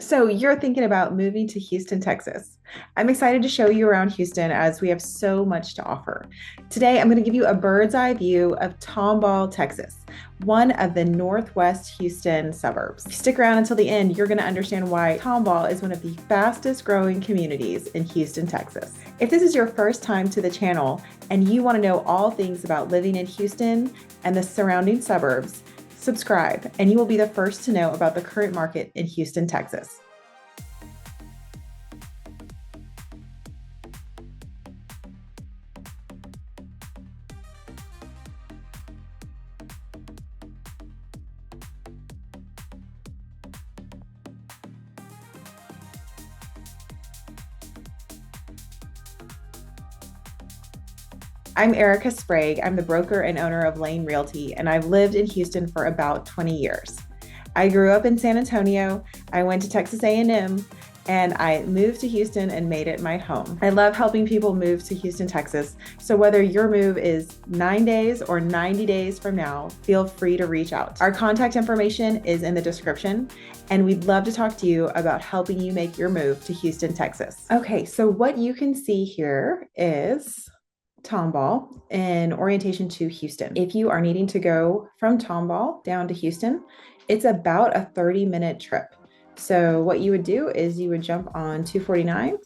So you're thinking about moving to Houston, Texas. I'm excited to show you around Houston as we have so much to offer. Today, I'm going to give you a bird's eye view of Tomball, Texas, one of the Northwest Houston suburbs. If you stick around until the end, you're going to understand why Tomball is one of the fastest growing communities in Houston, Texas. If this is your first time to the channel and you want to know all things about living in Houston and the surrounding suburbs, subscribe, and you will be the first to know about the current market in Houston, Texas. I'm Erica Sprague. I'm the broker and owner of Layne Realty, and I've lived in Houston for about 20 years. I grew up in San Antonio. I went to Texas A&M, and I moved to Houston and made it my home. I love helping people move to Houston, Texas. So whether your move is 9 days or 90 days from now, feel free to reach out. Our contact information is in the description, and we'd love to talk to you about helping you make your move to Houston, Texas. Okay, so what you can see here is Tomball in orientation to Houston. If you are needing to go from Tomball down to Houston, it's about a 30-minute trip. So what you would do is you would jump on 249,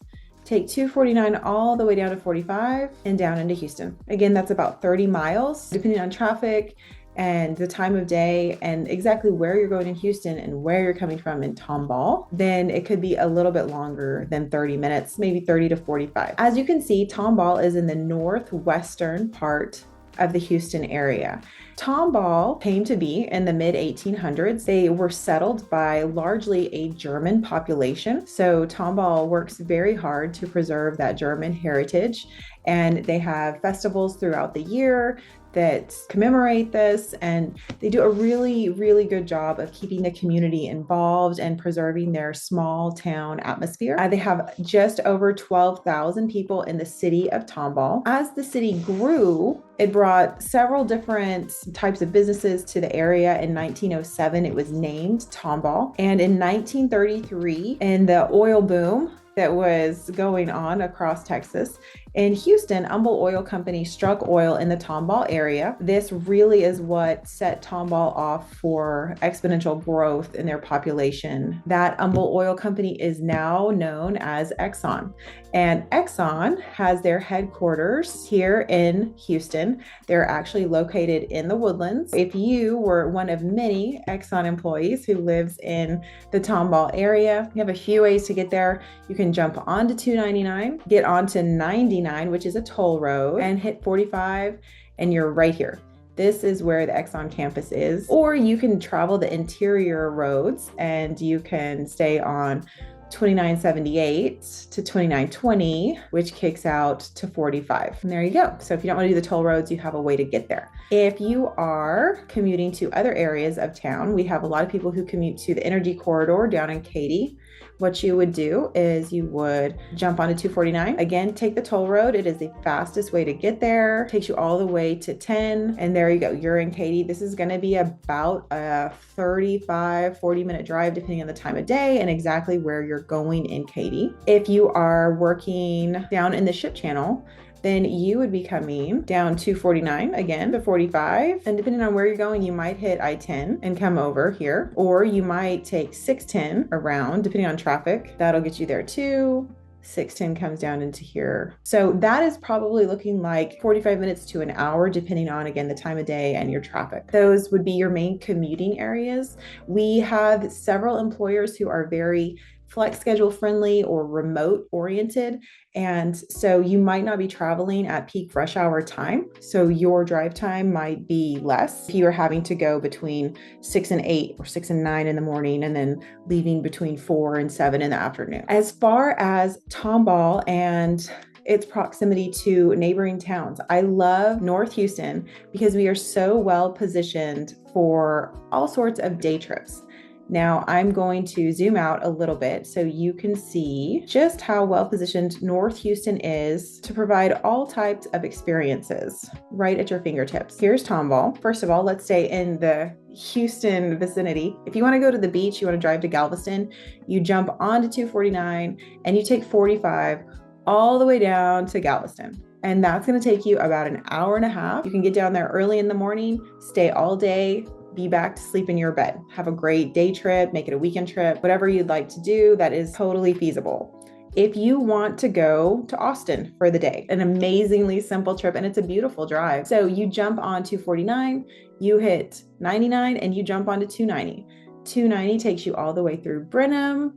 take 249 all the way down to 45 and down into Houston. Again, that's about 30 miles, depending on traffic and the time of day and exactly where you're going in Houston and where you're coming from in Tomball, then it could be a little bit longer than 30 minutes, maybe 30 to 45. As you can see, Tomball is in the northwestern part of the Houston area. Tomball came to be in the mid 1800s. They were settled by largely a German population. So Tomball works very hard to preserve that German heritage, and they have festivals throughout the year that commemorate this, and they do a really, really good job of keeping the community involved and preserving their small town atmosphere. They have just over 12,000 people in the city of Tomball. As the city grew, it brought several different types of businesses to the area. In 1907, it was named Tomball. And in 1933, in the oil boom that was going on across Texas, in Houston, Humble Oil Company struck oil in the Tomball area. This really is what set Tomball off for exponential growth in their population. That Humble Oil Company is now known as Exxon. And Exxon has their headquarters here in Houston. They're actually located in the Woodlands. If you were one of many Exxon employees who lives in the Tomball area, you have a few ways to get there. You can jump onto 299, get onto 99, which is a toll road, and hit 45, and you're right here. This is where the Exxon campus is. Or you can travel the interior roads and you can stay on 2978 to 2920, which kicks out to 45. And there you go. So if you don't want to do the toll roads, you have a way to get there. If you are commuting to other areas of town, we have a lot of people who commute to the Energy Corridor down in Katy. What you would do is you would jump onto 249. Again, take the toll road. It is the fastest way to get there. It takes you all the way to 10. And there you go. You're in Katy. This is going to be about a 35, 40-minute drive, depending on the time of day and exactly where you're going in Katy. If you are working down in the Ship Channel, then you would be coming down 249 again to 45. And depending on where you're going, you might hit I-10 and come over here, or you might take 610 around, depending on traffic. That'll get you there too. 610 comes down into here. So that is probably looking like 45 minutes to an hour, depending on, again, the time of day and your traffic. Those would be your main commuting areas. We have several employers who are very flex schedule friendly or remote oriented. And so you might not be traveling at peak rush hour time. So your drive time might be less if you are having to go between 6 and 8 or 6 and 9 in the morning and then leaving between 4 and 7 in the afternoon. As far as Tomball and its proximity to neighboring towns, I love North Houston because we are so well positioned for all sorts of day trips. Now I'm going to zoom out a little bit so you can see just how well positioned North Houston is to provide all types of experiences right at your fingertips. Here's Tomball. First of all, let's stay in the Houston vicinity. If you want to go to the beach, you want to drive to Galveston, you jump onto 249 and you take 45 all the way down to Galveston. And that's going to take you about an hour and a half. You can get down there early in the morning, stay all day, be back to sleep in your bed. Have a great day trip, make it a weekend trip, whatever you'd like to do, that is totally feasible. If you want to go to Austin for the day, an amazingly simple trip, and it's a beautiful drive. So you jump on 249, you hit 99, and you jump onto 290. 290 takes you all the way through Brenham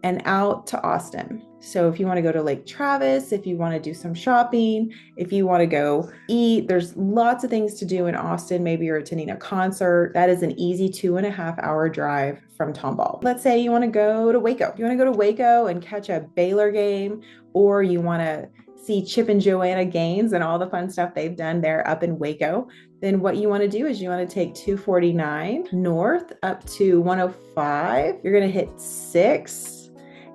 and out to Austin. So if you want to go to Lake Travis, if you want to do some shopping, if you want to go eat, there's lots of things to do in Austin. Maybe you're attending a concert. That is an easy 2.5-hour drive from Tomball. Let's say you want to go to Waco. You want to go to Waco and catch a Baylor game, or you want to see Chip and Joanna Gaines and all the fun stuff they've done there up in Waco. Then what you want to do is you want to take 249 north up to 105. You're going to hit 6.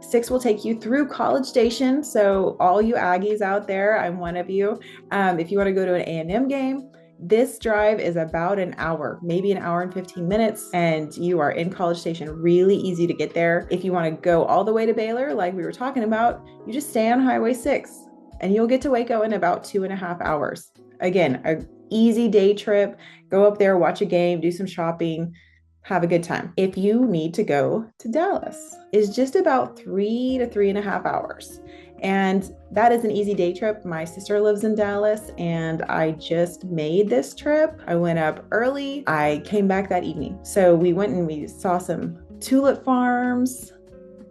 6 will take you through College Station. So all you Aggies out there, I'm one of you. If you want to go to an A&M game, this drive is about an hour, maybe an hour and 15 minutes, and you are in College Station. Really easy to get there. If you want to go all the way to Baylor, like we were talking about, you just stay on Highway 6 and you'll get to Waco in about 2.5 hours. Again, an easy day trip. Go up there, watch a game, do some shopping, have a good time. If you need to go to Dallas, it's just about 3 to 3.5 hours. And that is an easy day trip. My sister lives in Dallas and I just made this trip. I went up early. I came back that evening. So we went and we saw some tulip farms.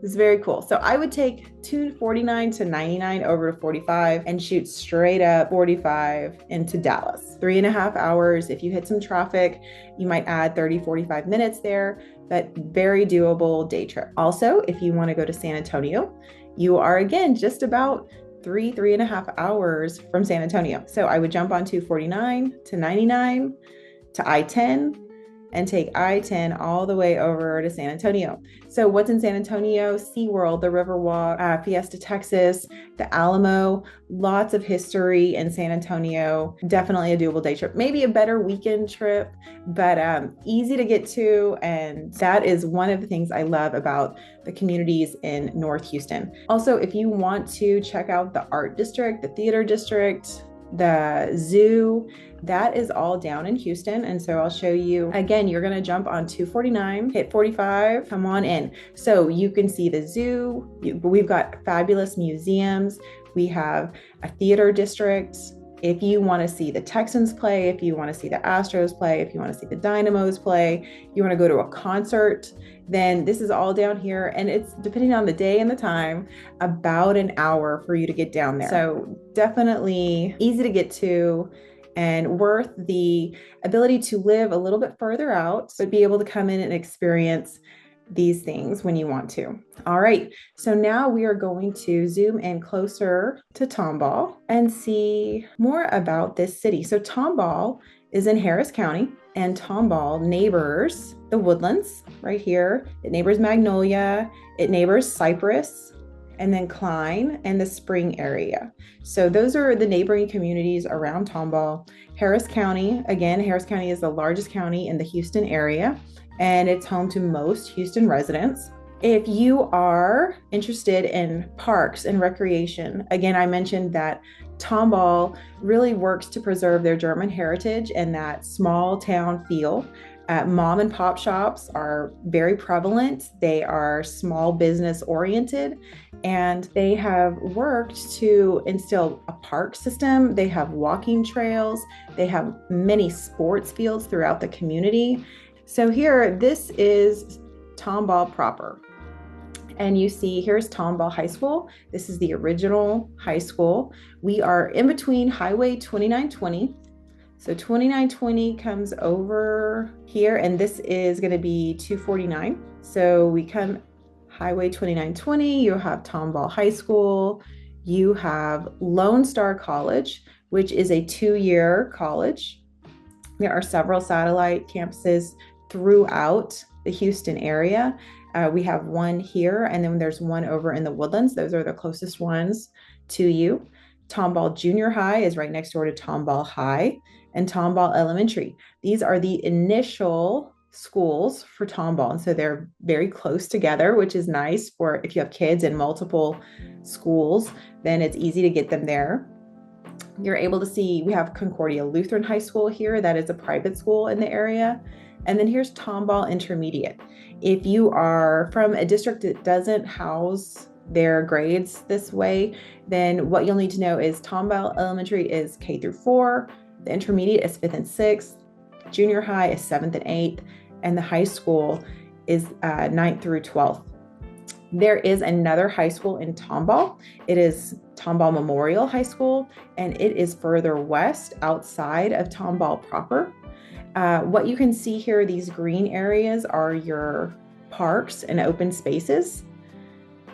It's very cool. So I would take 249 to 99 over to 45 and shoot straight up 45 into Dallas. 3.5 hours. If you hit some traffic, you might add 30, 45 minutes there, but very doable day trip. Also, if you want to go to San Antonio, you are again just about 3.5 hours from San Antonio. So I would jump on 249 to 99 to I-10 and take I-10 all the way over to San Antonio. So what's in San Antonio? SeaWorld, the Riverwalk, Fiesta Texas, the Alamo, lots of history in San Antonio. Definitely a doable day trip. Maybe a better weekend trip, but easy to get to. And that is one of the things I love about the communities in North Houston. Also, if you want to check out the art district, the theater district, the zoo, that is all down in Houston. And so I'll show you, again, you're going to jump on 249, hit 45, come on in. So you can see the zoo. We've got fabulous museums. We have a theater district. If you want to see the Texans play, if you want to see the Astros play, if you want to see the Dynamos play, you want to go to a concert, then this is all down here. And it's, depending on the day and the time, about an hour for you to get down there. So definitely easy to get to and worth the ability to live a little bit further out, but be able to come in and experience these things when you want to. All right, so now we are going to zoom in closer to Tomball and see more about this city. So Tomball is in Harris County, and Tomball neighbors the Woodlands right here. It neighbors Magnolia, it neighbors Cypress, and then Klein and the Spring area. So those are the neighboring communities around Tomball. Harris County, again, Harris County is the largest county in the Houston area, and it's home to most Houston residents. If you are interested in parks and recreation, again, I mentioned that Tomball really works to preserve their German heritage and that small town feel. Mom and pop shops are very prevalent. They are small business oriented, and they have worked to instill a park system. They have walking trails. They have many sports fields throughout the community. So here, this is Tomball proper. And you see, here's Tomball High School. This is the original high school. We are in between Highway 2920. So 2920 comes over here, and this is going to be 249. So we come Highway 2920, you have Tomball High School, you have Lone Star College, which is a 2-year college. There are several satellite campuses throughout the Houston area. We have one here, and then there's one over in the Woodlands. Those are the closest ones to you. Tomball Junior High is right next door to Tomball High, and Tomball Elementary. These are the initial schools for Tomball. And so they're very close together, which is nice for if you have kids in multiple schools, then it's easy to get them there. You're able to see we have Concordia Lutheran High School here. That is a private school in the area. And then here's Tomball Intermediate. If you are from a district that doesn't house their grades this way, then what you'll need to know is Tomball Elementary is K through 4, the intermediate is 5th and 6th, junior high is 7th and 8th, and the high school is 9th through 12th. There is another high school in Tomball. It is Tomball Memorial High School, and it is further west outside of Tomball proper. What you can see here, these green areas are your parks and open spaces.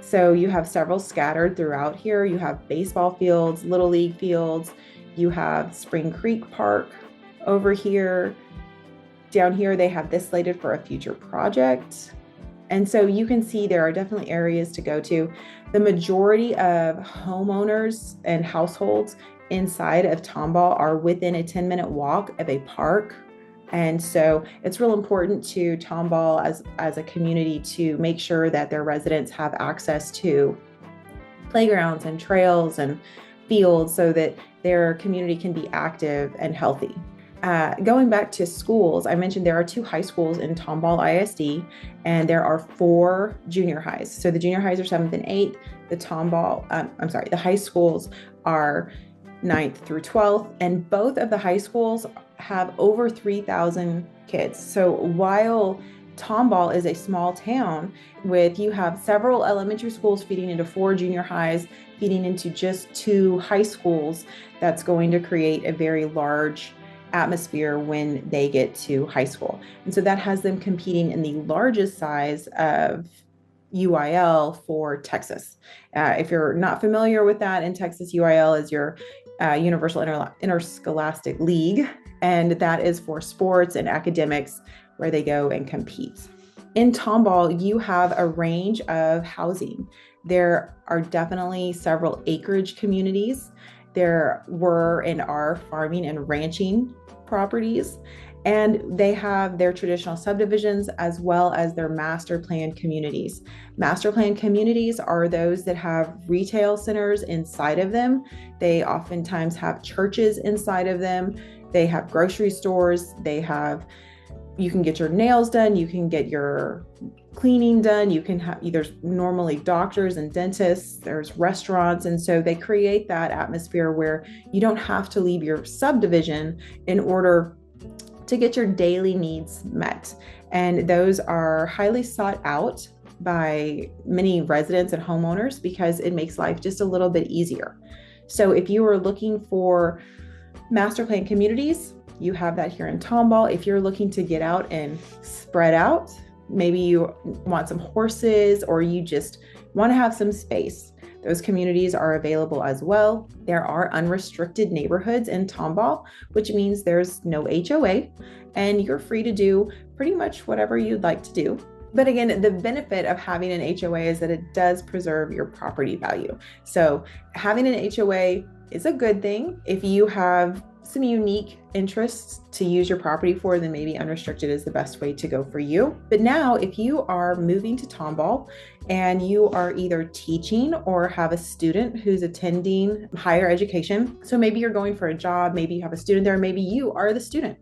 So you have several scattered throughout here. You have baseball fields, little league fields. You have Spring Creek Park over here. Down here, they have this slated for a future project. And so you can see there are definitely areas to go to. The majority of homeowners and households inside of Tomball are within a 10-minute walk of a park. And so it's real important to Tomball as a community to make sure that their residents have access to playgrounds and trails and fields so that their community can be active and healthy. Going back to schools, I mentioned there are 2 high schools in Tomball ISD, and there are 4 junior highs. So the junior highs are 7th and 8th. The high schools are 9th through 12th, and both of the high schools have over 3,000 kids. So while Tomball is a small town you have several elementary schools feeding into 4 junior highs, feeding into just 2 high schools, that's going to create a very large atmosphere when they get to high school. And so that has them competing in the largest size of UIL for Texas. If you're not familiar with that, in Texas, UIL is your Universal Interscholastic League, and that is for sports and academics where they go and compete. In Tomball, you have a range of housing. There are definitely several acreage communities. There were and are farming and ranching properties, and they have their traditional subdivisions as well as their master plan communities. Master plan communities are those that have retail centers inside of them. They oftentimes have churches inside of them. They have grocery stores. You can get your nails done. You can get your cleaning done. There's normally doctors and dentists, there's restaurants. And so they create that atmosphere where you don't have to leave your subdivision in order to get your daily needs met. And those are highly sought out by many residents and homeowners because it makes life just a little bit easier. So if you are looking for master plan communities, you have that here in Tomball. If you're looking to get out and spread out, maybe you want some horses or you just want to have some space, those communities are available as well. There are unrestricted neighborhoods in Tomball, which means there's no HOA and you're free to do pretty much whatever you'd like to do. But again, the benefit of having an HOA is that it does preserve your property value. So having an HOA is a good thing. If you have some unique interests to use your property for, then maybe unrestricted is the best way to go for you. But now, if you are moving to Tomball and you are either teaching or have a student who's attending higher education, so maybe you're going for a job, maybe you have a student there, maybe you are the student,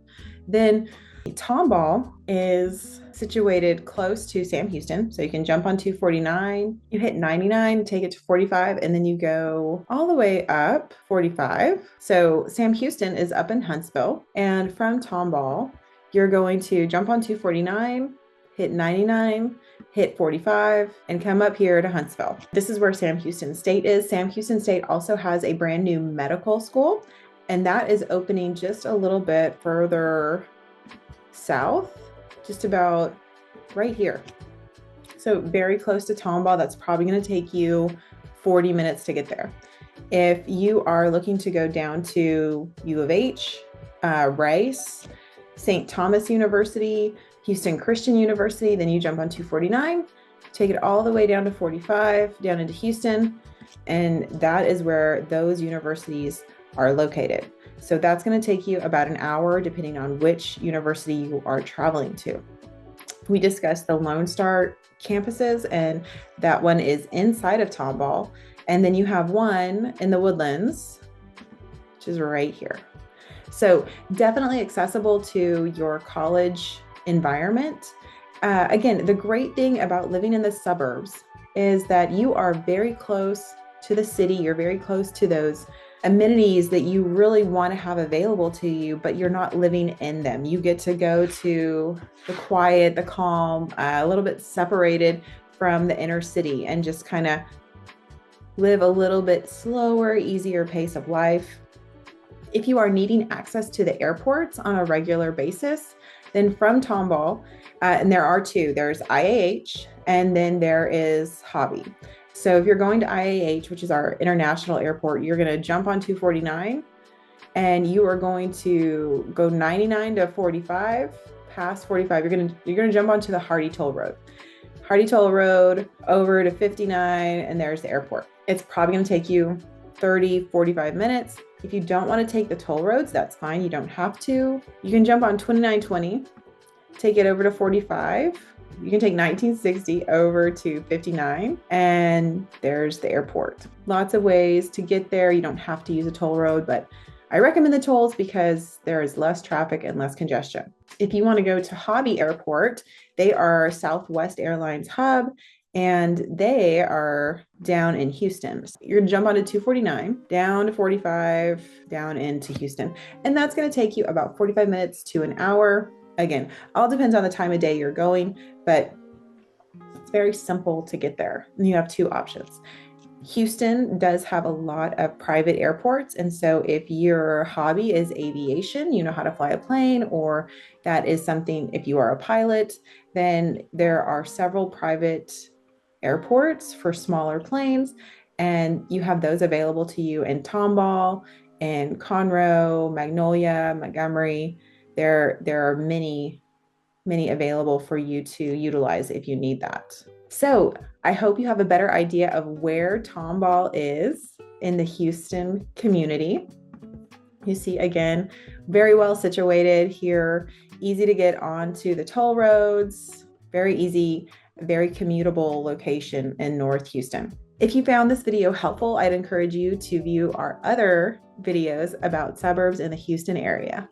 then Tomball is situated close to Sam Houston. So you can jump on 249, you hit 99, take it to 45, and then you go all the way up 45. So Sam Houston is up in Huntsville. And from Tomball, you're going to jump on 249, hit 99, hit 45, and come up here to Huntsville. This is where Sam Houston State is. Sam Houston State also has a brand new medical school, and that is opening just a little bit further south, just about right here. So very close to Tomball. That's probably going to take you 40 minutes to get there. If you are looking to go down to U of H, Rice, St. Thomas University, Houston Christian University, then you jump on 249, take it all the way down to 45, down into Houston, and that is where those universities are located. So that's going to take you about an hour, depending on which university you are traveling to. We discussed the Lone Star campuses, and that one is inside of Tomball. And then you have one in the Woodlands, which is right here. So definitely accessible to your college environment. Again, the great thing about living in the suburbs is that you are very close to the city. You're very close to those amenities that you really want to have available to you, but you're not living in them. You get to go to the quiet, the calm, a little bit separated from the inner city and just kind of live a little bit slower, easier pace of life. If you are needing access to the airports on a regular basis, then from Tomball, and there are two, there's IAH and then there is Hobby. So if you're going to IAH, which is our international airport, you're going to jump on 249 and you are going to go 99 to 45. Past 45, you're going to jump onto the Hardy Toll Road. Hardy Toll Road over to 59, and there's the airport. It's probably going to take you 30, 45 minutes. If you don't want to take the toll roads, that's fine. You don't have to. You can jump on 2920, take it over to 45. You can take 1960 over to 59, and there's the airport. Lots of ways to get there. You don't have to use a toll road, but I recommend the tolls because there is less traffic and less congestion. If you want to go to Hobby Airport, they are Southwest Airlines hub, and they are down in Houston. So you're gonna jump onto 249, down to 45, down into Houston. And that's gonna take you about 45 minutes to an hour. Again, all depends on the time of day you're going, but it's very simple to get there. And you have two options. Houston does have a lot of private airports. And so if your hobby is aviation, you know how to fly a plane, or that is something, if you are a pilot, then there are several private airports for smaller planes, and you have those available to you in Tomball, in Conroe, Magnolia, Montgomery. There are many available for you to utilize if you need that. So I hope you have a better idea of where Tomball is in the Houston community. You see, again, very well situated here, easy to get onto the toll roads, very easy, very commutable location in North Houston. If you found this video helpful, I'd encourage you to view our other videos about suburbs in the Houston area.